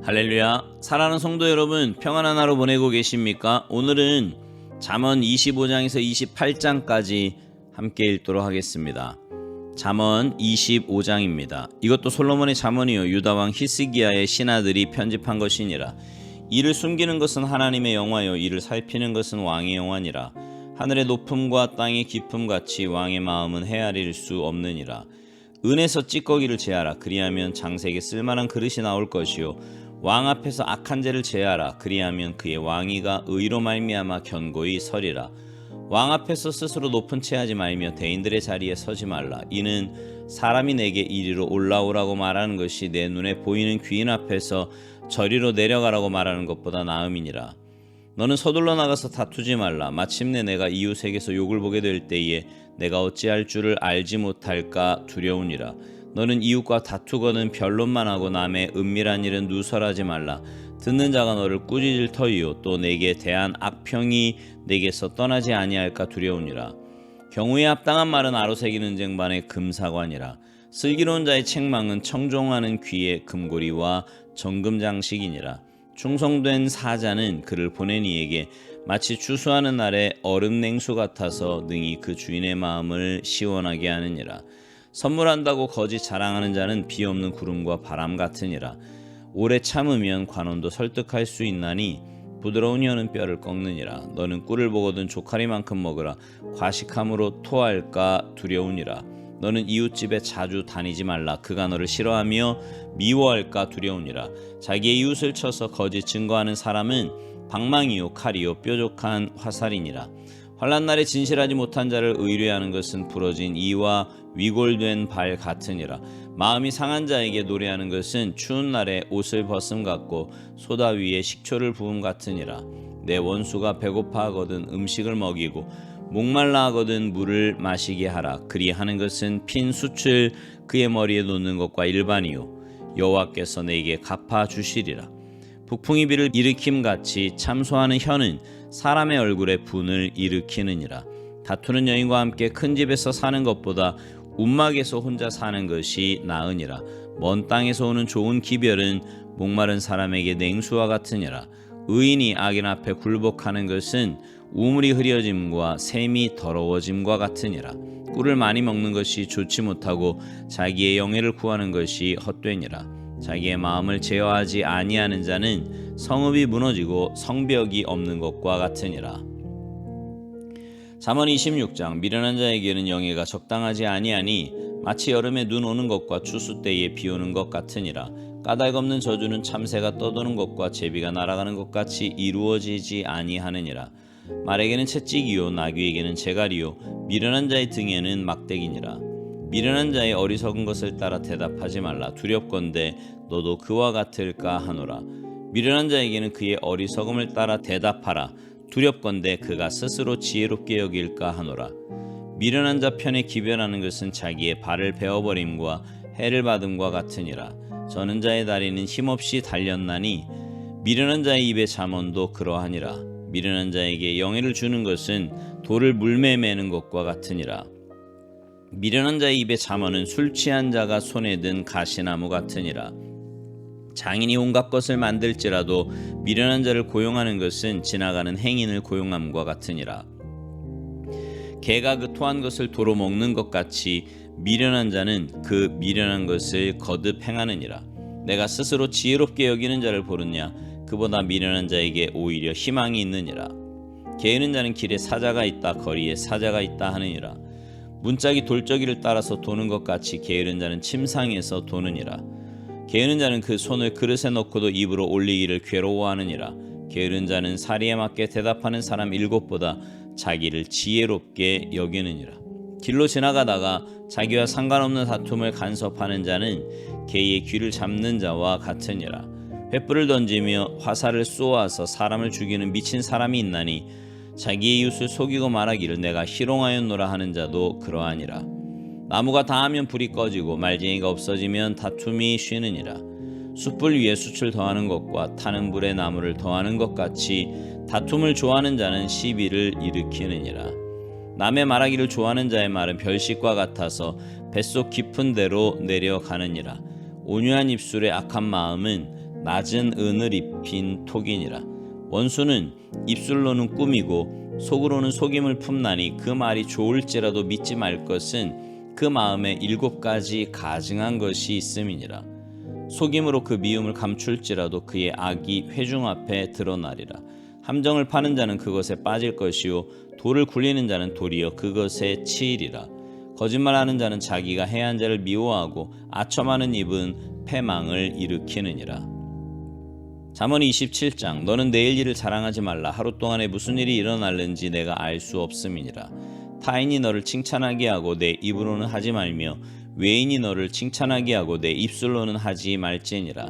할렐루야. 사랑하는 성도 여러분, 평안한 하루 보내고 계십니까? 오늘은 잠언 25장에서 28장까지 함께 읽도록 하겠습니다. 잠언 25장입니다. 이것도 솔로몬의 잠언이요 유다 왕 히스기야의 신하들이 편집한 것이니라. 이를 숨기는 것은 하나님의 영화요 이를 살피는 것은 왕의 영화니라. 하늘의 높음과 땅의 깊음 같이 왕의 마음은 헤아릴 수 없느니라. 은에서 찌꺼기를 제하라. 그리하면 장색에 쓸만한 그릇이 나올 것이요 왕 앞에서 악한 죄를 제하라. 그리하면 그의 왕위가 의로 말미암아 견고히 서리라. 왕 앞에서 스스로 높은 채 하지 말며 대인들의 자리에 서지 말라. 이는 사람이 내게 이리로 올라오라고 말하는 것이 내 눈에 보이는 귀인 앞에서 저리로 내려가라고 말하는 것보다 나음이니라. 너는 서둘러 나가서 다투지 말라. 마침내 내가 이웃에게서 욕을 보게 될 때에 내가 어찌할 줄을 알지 못할까 두려우니라. 너는 이웃과 다투거든 변론만 하고 남의 은밀한 일은 누설하지 말라. 듣는 자가 너를 꾸짖을 터이요 또 내게 대한 악평이 내게서 떠나지 아니할까 두려우니라. 경우에 합당한 말은 아로새기는 쟁반의 금사관이라. 슬기로운 자의 책망은 청종하는 귀의 금고리와 정금장식이니라. 충성된 사자는 그를 보낸 이에게 마치 추수하는 날에 얼음 냉수 같아서 능히 그 주인의 마음을 시원하게 하느니라. 선물한다고 거짓 자랑하는 자는 비 없는 구름과 바람 같으니라. 오래 참으면 관원도 설득할 수 있나니 부드러운 혀는 뼈를 꺾느니라. 너는 꿀을 보거든 조카리만큼 먹으라. 과식함으로 토할까 두려우니라. 너는 이웃집에 자주 다니지 말라. 그가 너를 싫어하며 미워할까 두려우니라. 자기의 이웃을 쳐서 거짓 증거하는 사람은 방망이요 칼이요 뾰족한 화살이니라. 환난 날에 진실하지 못한 자를 의뢰하는 것은 부러진 이와 위골된 발 같으니라. 마음이 상한 자에게 노래하는 것은 추운 날에 옷을 벗음 같고 소다 위에 식초를 부음 같으니라. 내 원수가 배고파하거든 음식을 먹이고 목말라 하거든 물을 마시게 하라. 그리하는 것은 핀 숯을 그의 머리에 놓는 것과 일반이요 여호와께서 내게 갚아 주시리라. 북풍이 비를 일으킴같이 참소하는 혀는 사람의 얼굴에 분을 일으키느니라. 다투는 여인과 함께 큰 집에서 사는 것보다 움막에서 혼자 사는 것이 나으니라. 먼 땅에서 오는 좋은 기별은 목마른 사람에게 냉수와 같으니라. 의인이 악인 앞에 굴복하는 것은 우물이 흐려짐과 샘이 더러워짐과 같으니라. 꿀을 많이 먹는 것이 좋지 못하고 자기의 영예를 구하는 것이 헛되니라. 자기의 마음을 제어하지 아니하는 자는 성읍이 무너지고 성벽이 없는 것과 같으니라. 잠언 26장. 미련한 자에게는 영예가 적당하지 아니하니 마치 여름에 눈 오는 것과 추수 때에 비 오는 것 같으니라. 까닭없는 저주는 참새가 떠도는 것과 제비가 날아가는 것 같이 이루어지지 아니하느니라. 말에게는 채찍이요 나귀에게는 재갈이요 미련한 자의 등에는 막대기니라. 미련한 자의 어리석은 것을 따라 대답하지 말라. 두렵건대 너도 그와 같을까 하노라. 미련한 자에게는 그의 어리석음을 따라 대답하라. 두렵건대 그가 스스로 지혜롭게 여길까 하노라. 미련한 자 편에 기별하는 것은 자기의 발을 베어버림과 해를 받음과 같으니라. 저는 자의 다리는 힘없이 달렸나니 미련한 자의 입의 잠언도 그러하니라. 미련한 자에게 영예를 주는 것은 돌을 물매 매는 것과 같으니라. 미련한 자의 입의 잠언은 술 취한 자가 손에 든 가시나무 같으니라. 장인이 온갖 것을 만들지라도 미련한 자를 고용하는 것은 지나가는 행인을 고용함과 같으니라. 개가 그 토한 것을 도로 먹는 것 같이 미련한 자는 그 미련한 것을 거듭 행하느니라. 내가 스스로 지혜롭게 여기는 자를 보느냐 그보다 미련한 자에게 오히려 희망이 있느니라. 게으른 자는 길에 사자가 있다 거리에 사자가 있다 하느니라. 문짝이 돌저기를 따라서 도는 것 같이 게으른 자는 침상에서 도느니라. 게으른 자는 그 손을 그릇에 넣고도 입으로 올리기를 괴로워하느니라. 게으른 자는 사리에 맞게 대답하는 사람 7보다 자기를 지혜롭게 여기느니라. 길로 지나가다가 자기와 상관없는 다툼을 간섭하는 자는 개의 귀를 잡는 자와 같으니라. 횃불을 던지며 화살을 쏘아서 사람을 죽이는 미친 사람이 있나니 자기의 이웃을 속이고 말하기를 내가 희롱하였노라 하는 자도 그러하니라. 나무가 다하면 불이 꺼지고 말쟁이가 없어지면 다툼이 쉬느니라. 숯불 위에 숯을 더하는 것과 타는 불에 나무를 더하는 것 같이 다툼을 좋아하는 자는 시비를 일으키느니라. 남의 말하기를 좋아하는 자의 말은 별식과 같아서 뱃속 깊은 데로 내려가느니라. 온유한 입술의 악한 마음은 낮은 은을 입힌 톡이니라. 원수는 입술로는 꾸미고 속으로는 속임을 품나니 그 말이 좋을지라도 믿지 말 것은 그 마음에 7가지 가증한 것이 있음이니라. 속임으로 그 미움을 감출지라도 그의 악이 회중 앞에 드러나리라. 함정을 파는 자는 그것에 빠질 것이요 돌을 굴리는 자는 도리어 그것에 치이리라. 거짓말하는 자는 자기가 해한 자를 미워하고 아첨하는 입은 패망을 일으키느니라. 잠언 27장. 너는 내일 일을 자랑하지 말라. 하루 동안에 무슨 일이 일어날는지 내가 알 수 없음이니라. 타인이 너를 칭찬하게 하고 내 입으로는 하지 말며 외인이 너를 칭찬하게 하고 내 입술로는 하지 말지니라.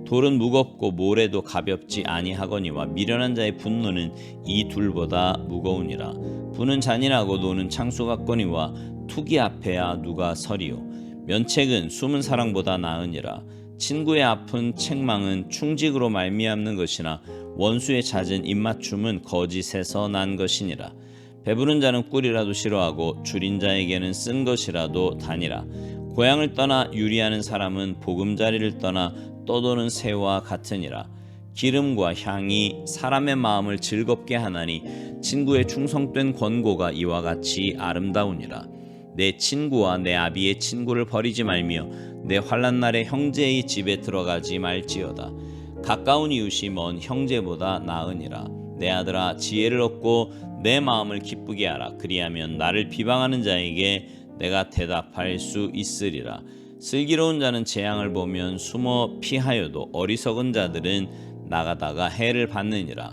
돌은 무겁고 모래도 가볍지 아니하거니와 미련한 자의 분노는 이 둘보다 무거우니라. 부는 잔인하고 노는 창수 같거니와 투기 앞에야 누가 서리요. 면책은 숨은 사랑보다 나으니라. 친구의 아픈 책망은 충직으로 말미암는 것이나 원수의 잦은 입맞춤은 거짓에서 난 것이니라. 배부른 자는 꿀이라도 싫어하고 줄인 자에게는 쓴 것이라도 다니라. 고향을 떠나 유리하는 사람은 보금자리를 떠나 떠도는 새와 같으니라. 기름과 향이 사람의 마음을 즐겁게 하나니 친구의 충성된 권고가 이와 같이 아름다우니라. 내 친구와 내 아비의 친구를 버리지 말며 내 환난 날에 형제의 집에 들어가지 말지어다. 가까운 이웃이 먼 형제보다 나으니라. 내 아들아 지혜를 얻고 내 마음을 기쁘게 하라. 그리하면 나를 비방하는 자에게 내가 대답할 수 있으리라. 슬기로운 자는 재앙을 보면 숨어 피하여도 어리석은 자들은 나가다가 해를 받느니라.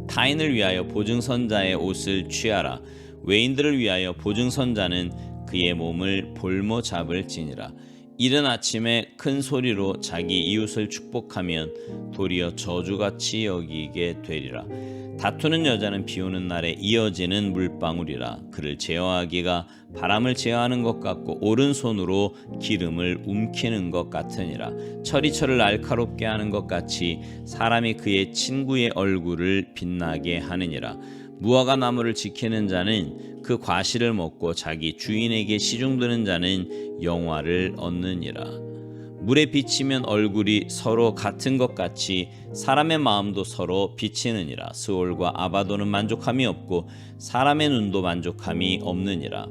타인을 위하여 보증선자의 옷을 취하라. 외인들을 위하여 보증선자는 그의 몸을 볼모 잡을지니라. 이른 아침에 큰 소리로 자기 이웃을 축복하면 도리어 저주같이 여기게 되리라. 다투는 여자는 비오는 날에 이어지는 물방울이라. 그를 제어하기가 바람을 제어하는 것 같고 오른손으로 기름을 움키는 것 같으니라. 철이철을 날카롭게 하는 것 같이 사람이 그의 친구의 얼굴을 빛나게 하느니라. 무화과 나무를 지키는 자는 그 과실을 먹고 자기 주인에게 시중드는 자는 영화를 얻느니라. 물에 비치면 얼굴이 서로 같은 것 같이 사람의 마음도 서로 비치느니라. 스올과 아바도는 만족함이 없고 사람의 눈도 만족함이 없느니라.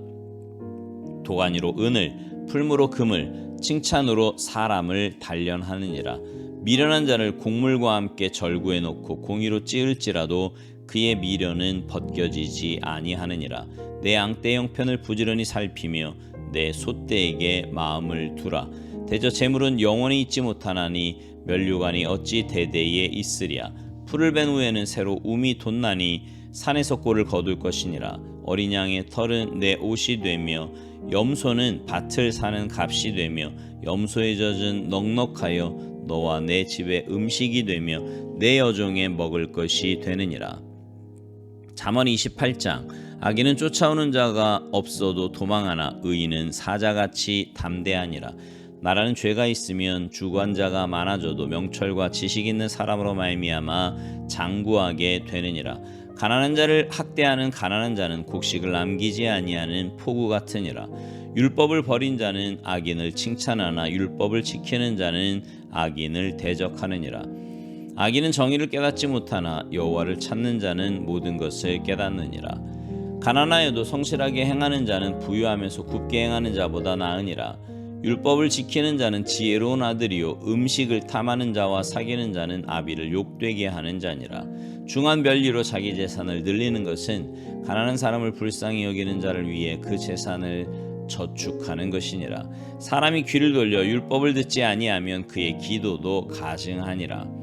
도가니로 은을, 풀무로 금을, 칭찬으로 사람을 단련하느니라. 미련한 자를 곡물과 함께 절구해 놓고 공의로 찌을지라도 그의 미련은 벗겨지지 아니하느니라. 내 앙떼 형편을 부지런히 살피며 내 소떼에게 마음을 두라. 대저 재물은 영원히 있지 못하나니 면류관이 어찌 대대에 있으랴. 풀을 벤 후에는 새로 움이 돋나니 산에서 꼴을 거둘 것이니라. 어린 양의 털은 내 옷이 되며 염소는 밭을 사는 값이 되며 염소의 젖은 넉넉하여 너와 내 집의 음식이 되며 내 여종의 먹을 것이 되느니라. 잠언 28장. 악인은 쫓아오는 자가 없어도 도망하나 의인은 사자같이 담대하니라. 나라는 죄가 있으면 주관자가 많아져도 명철과 지식 있는 사람으로 말미암아 장구하게 되느니라. 가난한 자를 학대하는 가난한 자는 곡식을 남기지 아니하는 포구 같으니라. 율법을 버린 자는 악인을 칭찬하나 율법을 지키는 자는 악인을 대적하느니라. 악인은 정의를 깨닫지 못하나 여호와를 찾는 자는 모든 것을 깨닫느니라. 가난하여도 성실하게 행하는 자는 부유하면서 굽게 행하는 자보다 나으니라. 율법을 지키는 자는 지혜로운 아들이요 음식을 탐하는 자와 사귀는 자는 아비를 욕되게 하는 자니라. 중한 별리로 자기 재산을 늘리는 것은 가난한 사람을 불쌍히 여기는 자를 위해 그 재산을 저축하는 것이니라. 사람이 귀를 돌려 율법을 듣지 아니하면 그의 기도도 가증하니라.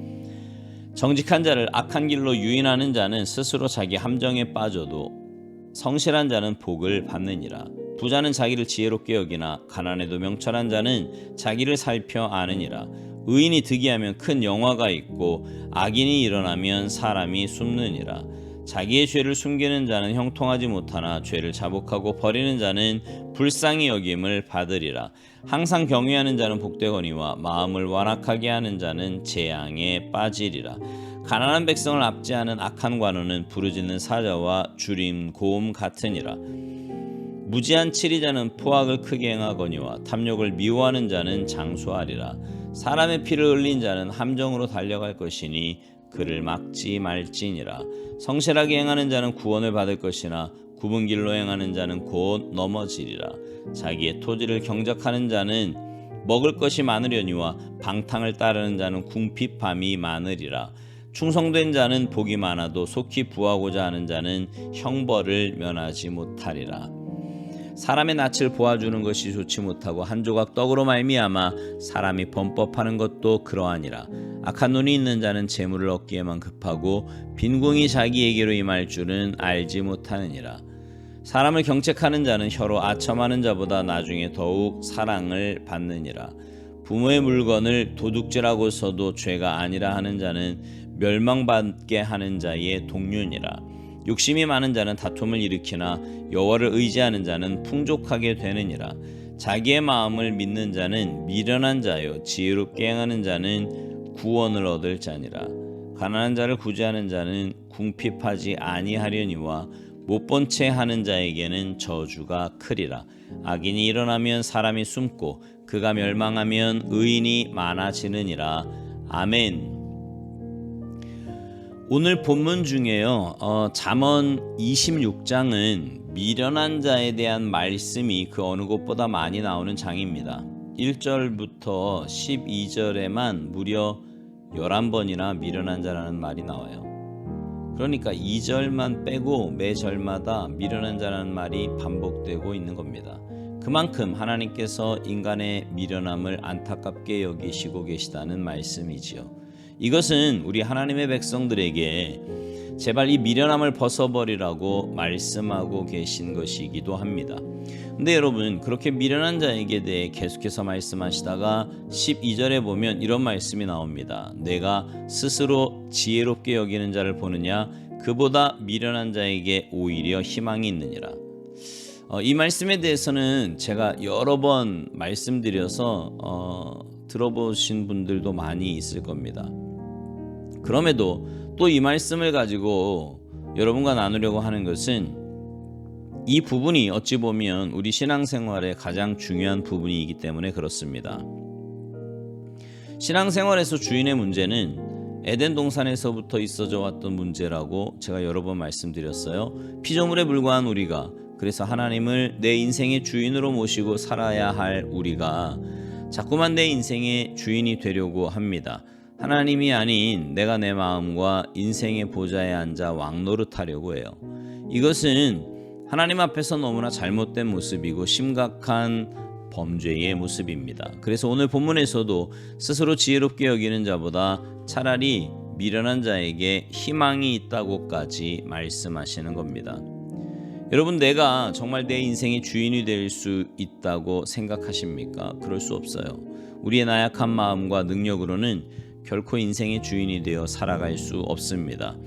정직한 자를 악한 길로 유인하는 자는 스스로 자기 함정에 빠져도 성실한 자는 복을 받느니라. 부자는 자기를 지혜롭게 여기나 가난해도 명철한 자는 자기를 살펴 아느니라. 의인이 득이하면 큰 영화가 있고 악인이 일어나면 사람이 숨느니라. 자기의 죄를 숨기는 자는 형통하지 못하나 죄를 자복하고 버리는 자는 불쌍히 여김을 받으리라. 항상 경외하는 자는 복되거니와 마음을 완악하게 하는 자는 재앙에 빠지리라. 가난한 백성을 압제하는 악한 관원은 부르짖는 사자와 주림 고음 같으니라. 무지한 치리자는 포악을 크게 행하거니와 탐욕을 미워하는 자는 장수하리라. 사람의 피를 흘린 자는 함정으로 달려갈 것이니 그를 막지 말지니라. 성실하게 행하는 자는 구원을 받을 것이나 굽은 길로 행하는 자는 곧 넘어지리라. 자기의 토지를 경작하는 자는 먹을 것이 많으려니와 방탕을 따르는 자는 궁핍함이 많으리라. 충성된 자는 복이 많아도 속히 부하고자 하는 자는 형벌을 면하지 못하리라. 사람의 낯을 보아주는 것이 좋지 못하고 한 조각 떡으로 말미암아 사람이 범법하는 것도 그러하니라. 악한 눈이 있는 자는 재물을 얻기에만 급하고 빈궁이 자기에게로 임할 줄은 알지 못하느니라. 사람을 경책하는 자는 혀로 아첨하는 자보다 나중에 더욱 사랑을 받느니라. 부모의 물건을 도둑질하고서도 죄가 아니라 하는 자는 멸망받게 하는 자의 동류니라. 욕심이 많은 자는 다툼을 일으키나 여호와를 의지하는 자는 풍족하게 되느니라. 자기의 마음을 믿는 자는 미련한 자요 지혜롭게 행하는 자는 구원을 얻을 자니라. 가난한 자를 구제하는 자는 궁핍하지 아니하려니와 못본 채 하는 자에게는 저주가 크리라. 악인이 일어나면 사람이 숨고 그가 멸망하면 의인이 많아지느니라. 아멘. 오늘 본문 중에요. 잠언 26장은 미련한 자에 대한 말씀이 그 어느 곳보다 많이 나오는 장입니다. 1절부터 12절에만 무려 11번이나 미련한 자라는 말이 나와요. 그러니까 2절만 빼고 매 절마다 미련한 자라는 말이 반복되고 있는 겁니다. 그만큼 하나님께서 인간의 미련함을 안타깝게 여기시고 계시다는 말씀이지요. 이것은 우리 하나님의 백성들에게 제발 이 미련함을 벗어버리라고 말씀하고 계신 것이기도 합니다. 근데 여러분, 그렇게 미련한 자에게 대해 계속해서 말씀하시다가 12절에 보면 이런 말씀이 나옵니다. 내가 스스로 지혜롭게 여기는 자를 보느냐? 그보다 미련한 자에게 오히려 희망이 있느니라. 이 말씀에 대해서는 제가 여러 번 말씀드려서 들어보신 분들도 많이 있을 겁니다. 그럼에도 또 이 말씀을 가지고 여러분과 나누려고 하는 것은 이 부분이 어찌 보면 우리 신앙생활의 가장 중요한 부분이기 때문에 그렇습니다. 신앙생활에서 주인의 문제는 에덴 동산에서부터 있어져 왔던 문제라고 제가 여러 번 말씀드렸어요. 피조물에 불과한 우리가, 그래서 하나님을 내 인생의 주인으로 모시고 살아야 할 우리가 자꾸만 내 인생의 주인이 되려고 합니다. 하나님이 아닌 내가 내 마음과 인생의 보좌에 앉아 왕노릇하려고 해요. 이것은 하나님 앞에서 너무나 잘못된 모습이고 심각한 범죄의 모습입니다. 그래서 오늘 본문에서도 스스로 지혜롭게 여기는 자보다 차라리 미련한 자에게 희망이 있다고까지 말씀하시는 겁니다. 여러분, 내가 정말 내 인생의 주인이 될 수 있다고 생각하십니까? 그럴 수 없어요. 우리의 나약한 마음과 능력으로는 결코 인생의 주인이 되어 살아갈 수 없습니다.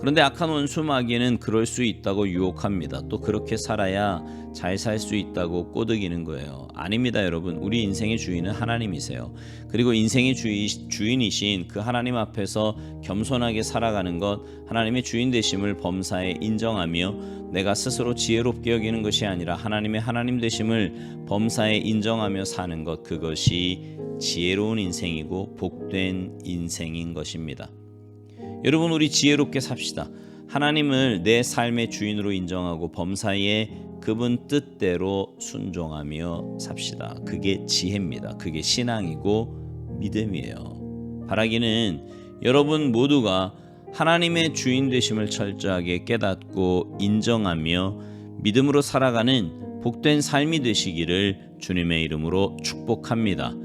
그런데 악한 원수 마귀는 그럴 수 있다고 유혹합니다. 또 그렇게 살아야 잘 살 수 있다고 꼬드기는 거예요. 아닙니다, 여러분. 우리 인생의 주인은 하나님이세요. 그리고 인생의 주인이신 그 하나님 앞에서 겸손하게 살아가는 것, 하나님의 주인 되심을 범사에 인정하며 내가 스스로 지혜롭게 여기는 것이 아니라 하나님의 하나님 되심을 범사에 인정하며 사는 것, 그것이 지혜로운 인생이고 복된 인생인 것입니다. 여러분, 우리 지혜롭게 삽시다. 하나님을 내 삶의 주인으로 인정하고 범사에 그분 뜻대로 순종하며 삽시다. 그게 지혜입니다. 그게 신앙이고 믿음이에요. 바라기는 여러분 모두가 하나님의 주인 되심을 철저하게 깨닫고 인정하며 믿음으로 살아가는 복된 삶이 되시기를 주님의 이름으로 축복합니다.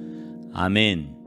아멘.